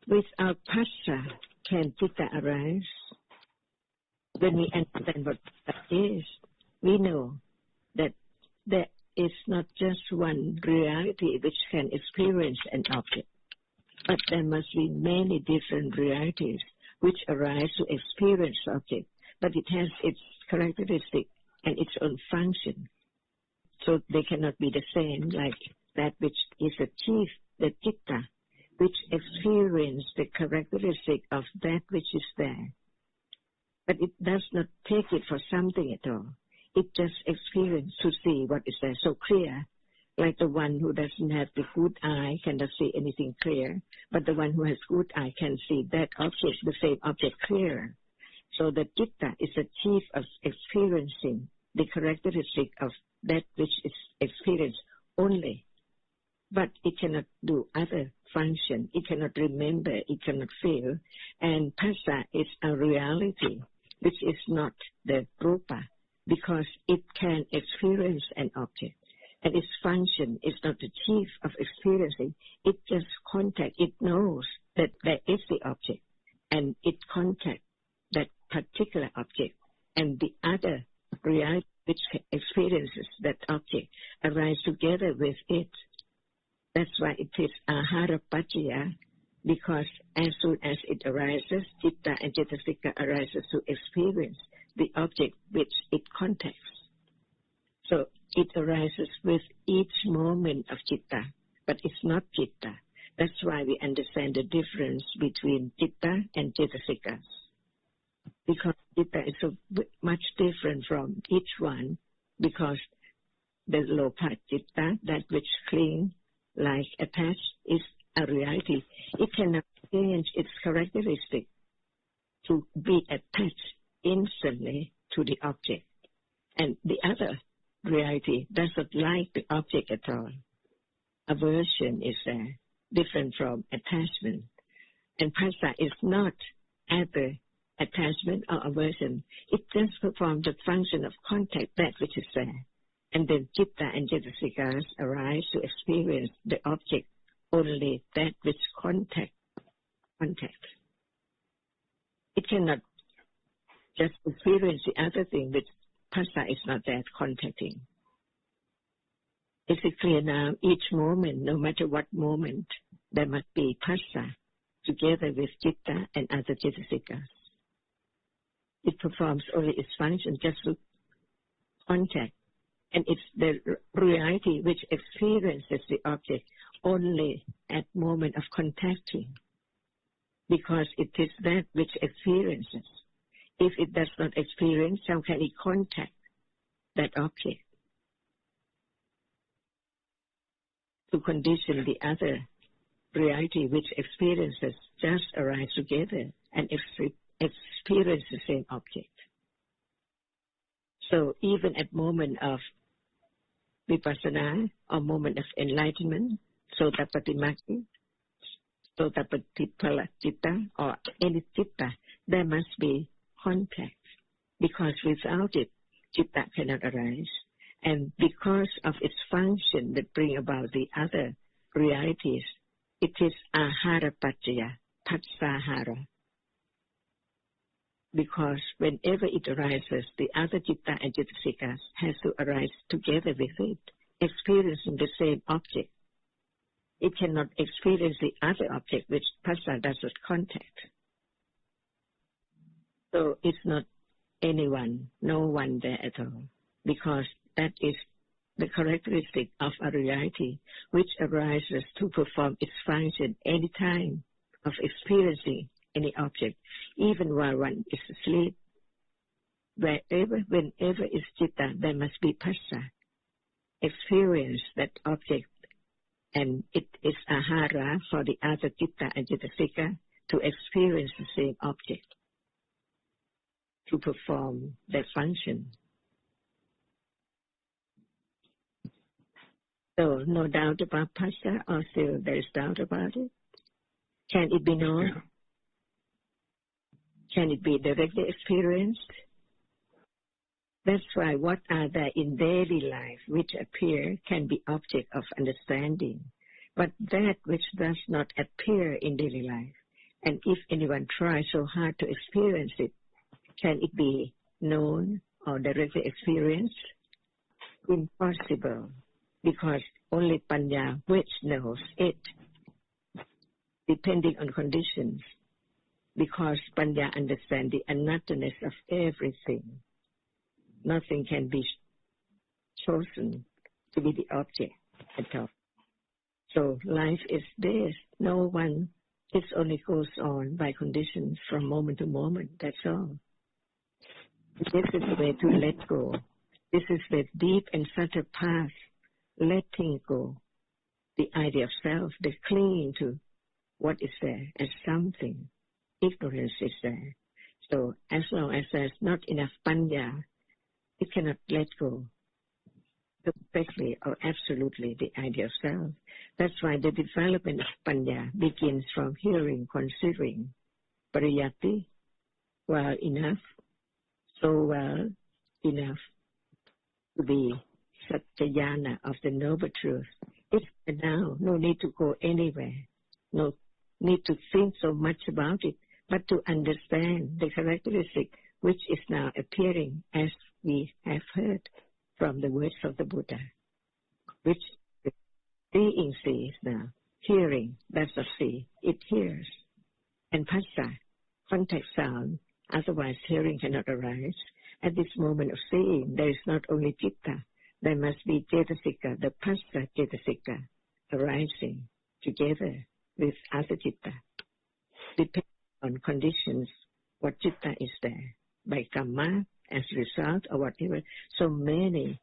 Without Phassa, can Citta arise? When we understand what that is, we know that there is not just one reality which can experience an object, but there must be many different realities which arise to experience the object, but it has its characteristic and its own function. So they cannot be the same, like that which is achieved, the Citta, which experience the characteristic of that which is there. But it does not take it for something at all. It just experiences to see what is there so clear, like the one who doesn't have the good eye cannot see anything clear, but the one who has good eye can see that object, the same object, clearer. So the Citta is the chief of experiencing the characteristic of that which is experienced only. But it cannot do other function. It cannot remember. It cannot feel. And Phassa is a reality which is not the Rupa, because it can experience an object. And its function is not the chief of experiencing. It just contact. It knows that there is the object, and it contacts that particular object. And the other reality which experiences that object arise together with it. That's why it is ahara paccaya, because as soon as it arises, Citta and Cetasika arises to experience the object which it contacts. So it arises with each moment of Citta, but it's not Citta. That's why we understand the difference between Citta and Cetasika. Because Citta is so much different from each one, because the Lopa Citta, that which clings like attached, is a reality. It cannot change its characteristic to be attached instantly to the object. And the other reality does not like the object at all. Aversion is there, different from attachment. And Phassa is not either attachment or aversion. It just performs the function of contact, that which is there. And then Citta and Cetasikas arise to experience the object only that which contact. It cannot just experience the other thing which Phassa is not there contacting. Is it clear now? Each moment, no matter what moment, there must be Phassa together with Citta and other Cetasikas. It performs only its function just to contact. And it's the reality which experiences the object only at moment of contacting, because it is that which experiences. If it does not experience, how can it contact that object? To condition the other reality which experiences just arise together and experience the same object. So even at moment of vipassana or moment of enlightenment, sotapatimaki, sotapatipala citta, or any citta, there must be contact, because without it, citta cannot arise. And because of its function that bring about the other realities, it is ahara paccaya, phassahara. Because whenever it arises, the other Citta and Cetasikas has to arise together with it, experiencing the same object. It cannot experience the other object which Phassa does not contact. So it's not anyone, no one there at all, because that is the characteristic of a reality which arises to perform its function any time of experiencing any object, even while one is asleep. Whenever is Citta, there must be Phassa. Experience that object, and it is ahara for the other Citta and Cetasika to experience the same object, to perform that function. So no doubt about Phassa, or still there is doubt about it? Can it be known? Yeah. Can it be directly experienced? That's why what are there in daily life which appear can be object of understanding. But that which does not appear in daily life And if anyone tries so hard to experience it, can it be known or directly experienced? Impossible, because only Panya which knows it, depending on conditions, because Panya understands the unnothingness of everything. Nothing can be chosen to be the object at all. So life is this. No one, it only goes on by conditions from moment to moment. That's all. This is the way to let go. This is the deep and subtle path, letting go the idea of self, the clinging to what is there as something. Ignorance is there. So as long as there's not enough panya, it cannot let go perfectly or absolutely the idea of self. That's why the development of panya begins from hearing, considering, pariyati, well enough, so well enough to be satyayana of the noble truth. It's now, no need to go anywhere, no need to think so much about it, but to understand the characteristic which is now appearing as we have heard from the words of the Buddha, which seeing sees now, hearing, that's a see, it hears, and phassa, contact sound, otherwise hearing cannot arise. At this moment of seeing, there is not only citta, there must be cetasika, the phassa cetasika, arising together with other citta, depending on conditions, what citta is there, by karma, as a result or whatever, so many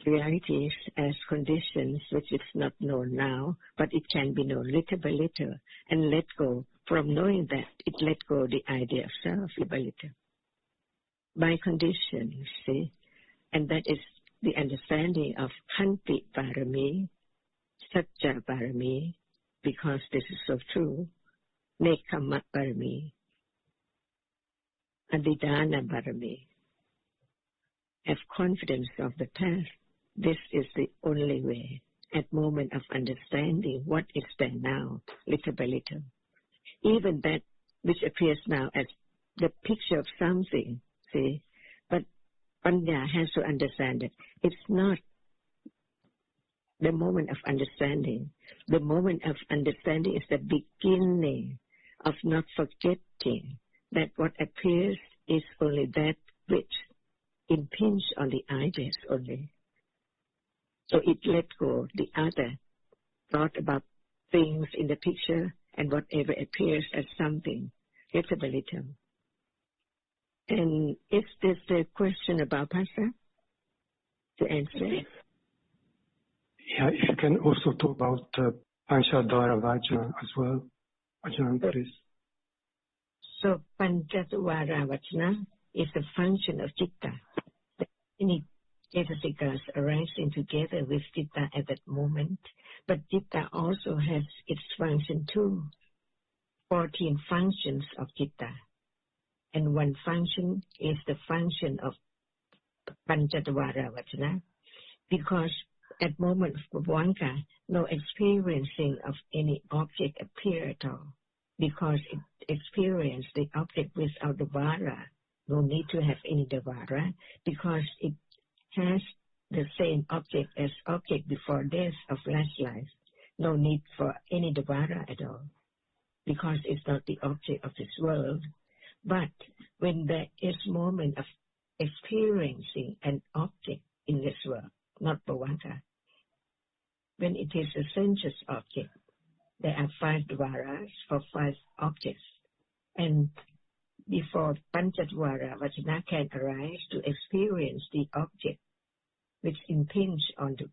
realities as conditions which is not known now, but it can be known little by little, and let go. From knowing that, it let go the idea of self little by little. By conditions, see, and that is the understanding of Khanti Parami, Satya Parami, because this is so true, Nekhamma Parami, Adhidana Parami. Have confidence of the path. This is the only way. At moment of understanding what is there now, little by little. Even that which appears now as the picture of something, see, but Panya has to understand it. It's not the moment of understanding. The moment of understanding is the beginning of not forgetting that what appears is only that which impinge on the ideas only. So it let go the other thought about things in the picture and whatever appears as something, little by little. And is this the question about phassa to answer? Yeah, if you can also talk about Panchadvara Vajna as well. Ajahn, please. So Panchadvara Vajna is a function of citta. Any cetasikas arising together with citta at that moment, but citta also has its function too. 14 functions of citta, and one function is the function of Panchadvara Vajna, because at moment of Bhavanka, no experiencing of any object appear at all, because it experiences the object without the vara. No need to have any devara, because it has the same object as object before death of last life. No need for any devara at all, because it's not the object of this world. But when there is moment of experiencing an object in this world, not bhavanka, when it is a sensuous object, there are 5 dvaras for 5 objects. And before Panchadvara Vajna can arise to experience the object which impinge on the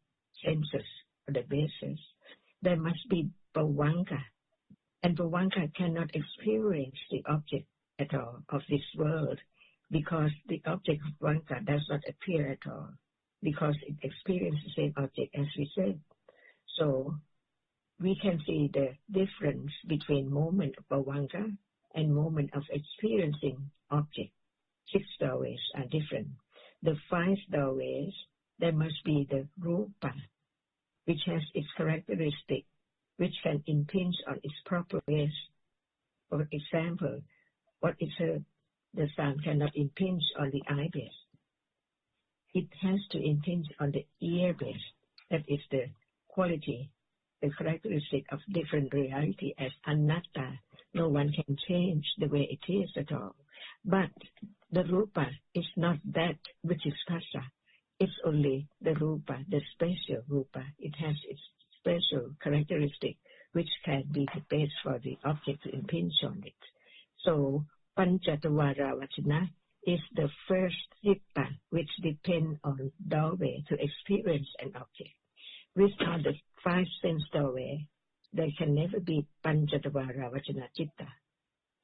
senses or the basis, there must be bhavanka. And bhavanka cannot experience the object at all of this world, because the object of bhavanka does not appear at all, because it experiences the same object as we said. So we can see the difference between moment of bhavanka and moment of experiencing object. 6 doorways are different. The 5 doorways, there must be the rupa, which has its characteristic, which can impinge on its proper ways For example, what is heard, the sound cannot impinge on the eye base. It has to impinge on the ear base. That is the quality, the characteristic of different reality as anatta. No one can change the way it is at all. But the rupa is not that which is phassa. It's only the rupa, the special rupa. It has its special characteristic which can be the base for the object to impinge on it. So, Panchatavara Vachana is the first citta which depend on doorway to experience an object. Without the five sense doorway, there can never be Panchatavara Vachana citta,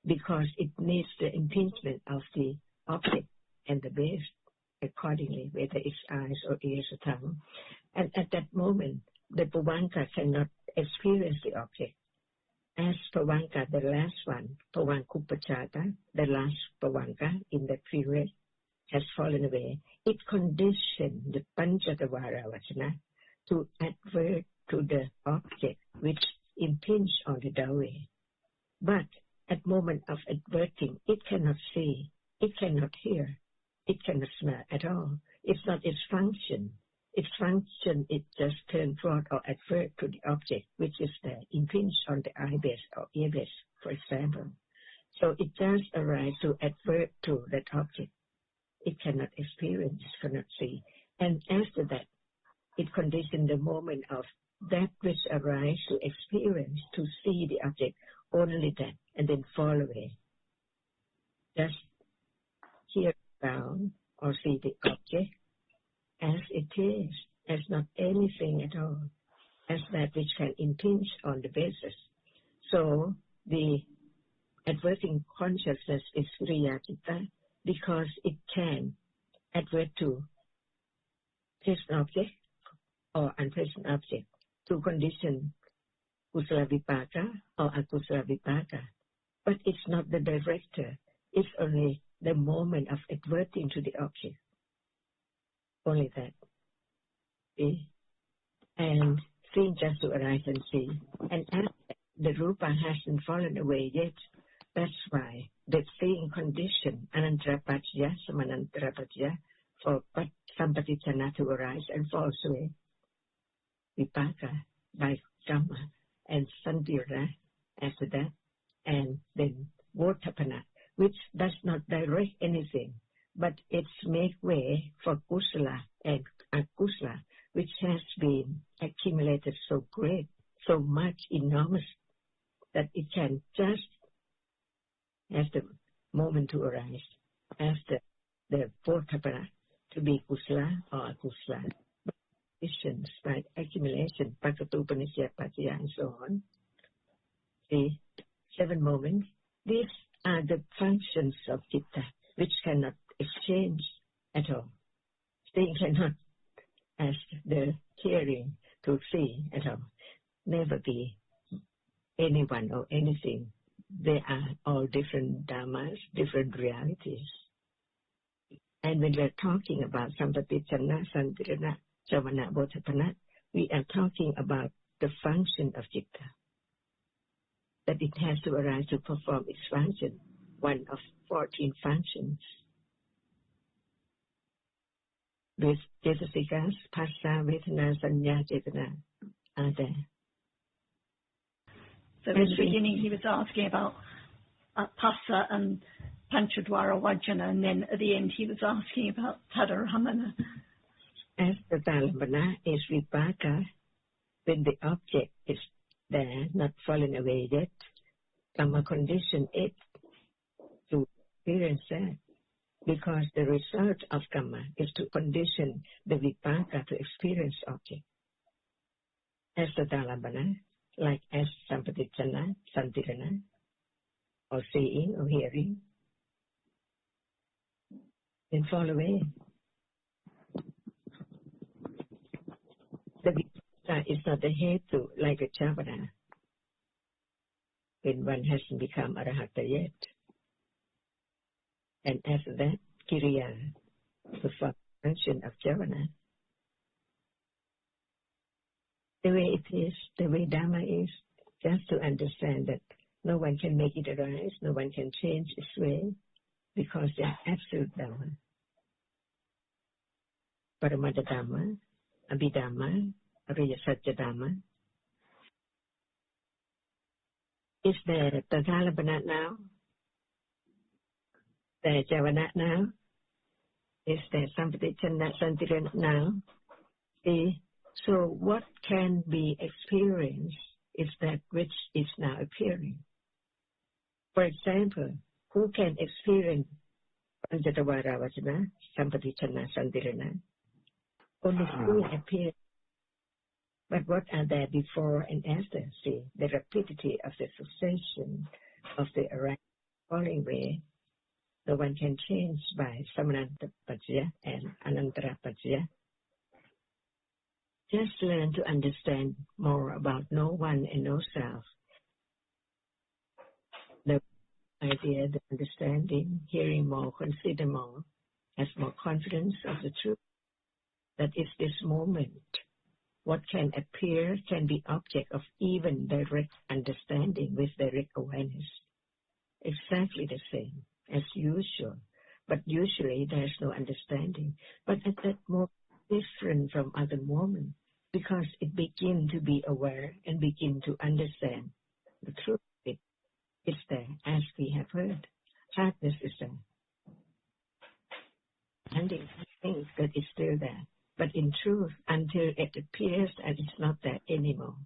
because it needs the impingement of the object and the base accordingly, whether it's eyes or ears or tongue. And at that moment, the Pavanka cannot experience the object. As Pavanka, the last one, Pavankuppachata, the last Pavanka in the period, has fallen away, it conditioned the Panchatavara Vachana to advert to the object which impinge on the doorway. But at moment of adverting, it cannot see, it cannot hear, it cannot smell at all. It's not its function. Its function is just turn toward or advert to the object which is there, impinge on the eye base or ear base, for example. So it just arrives to advert to that object. It cannot experience, cannot see. And after that, it conditions the moment of that which arrives to experience, to see the object, only that, and then fall away. Just hear sound or see the object as it is, as not anything at all, as that which can impinge on the basis. So the adverting consciousness is Kriya Citta because it can advert to present object or unpresent object to condition Kusala Vipaka or Akusala Vipaka. But it's not the director, it's only the moment of adverting to the object. Only that. See? And seeing just to arise and see. And as the rupa hasn't fallen away yet, that's why the seeing condition, anantarapajya, samanantarapajya, for sampatichana to arise and falls away. Vipaka by Dhamma and Santirana after that, and then Votapana, which does not direct anything, but it's make way for Kusala and Akusala, which has been accumulated so great, so much, enormous, that it can just, as the moment to arise, after the Votapana, to be Kusala or Akusala, by accumulation, Pakatupanishya, Patya, and so on. See, 7 moments. These are the functions of Citta, which cannot exchange at all. They cannot, as the hearing to see at all, never be anyone or anything. They are all different dhammas, different realities. And when we're talking about Sampatichana, Santirana, Savana, Votapana, we are talking about the function of Citta. That it has to arise to perform its function, one of 14 functions. With Cetasikas, Phassa, Vedana, Sanya, Cetana are there. So in the beginning he was asking about Phassa and Panchadwara Vajana, and then at the end he was asking about Tadaramana. As the Dalambana is Vipaka, when the object is there, not fallen away yet, Dhamma condition it to experience that. Because the result of Dhamma is to condition the Vipaka to experience object. As the Dalambana, like as Sampatichana, Santirana, or seeing or hearing, then fall away. The Vipaka is not a hetu like a Chavana, when one hasn't become Arahata yet. And after that, Kiriya, the function of Javana. The way it is, the way Dhamma is, just to understand that No one can make it arise. No one can change its way because they are absolute Dhamma. Paramata Dhamma, Abhidhamma, Ariya Satya Dhamma. Is there Tathalabana now? There Javana now? Is there Sampatichana Santirana now? So what can be experienced is that which is now appearing. For example, who can experience Panjatavara Vajana, Sampatichana Santirana? Only who appear. But what are there before and after? See, the rapidity of the succession of the arising falling way, no one can change by Samananta Pajya and Anantara Pajya. Just learn to understand more about no one and no self. The idea, the understanding, hearing more, consider more, has more confidence of the truth. That is this moment. What can appear can be object of even direct understanding with direct awareness. Exactly the same as usual. But usually there is no understanding. But at that moment, different from other moments, because it begins to be aware and begin to understand the truth. It's there, as we have heard. Hardness is there. And it thinks that it's still there. But in truth, until it appears that it's not there anymore,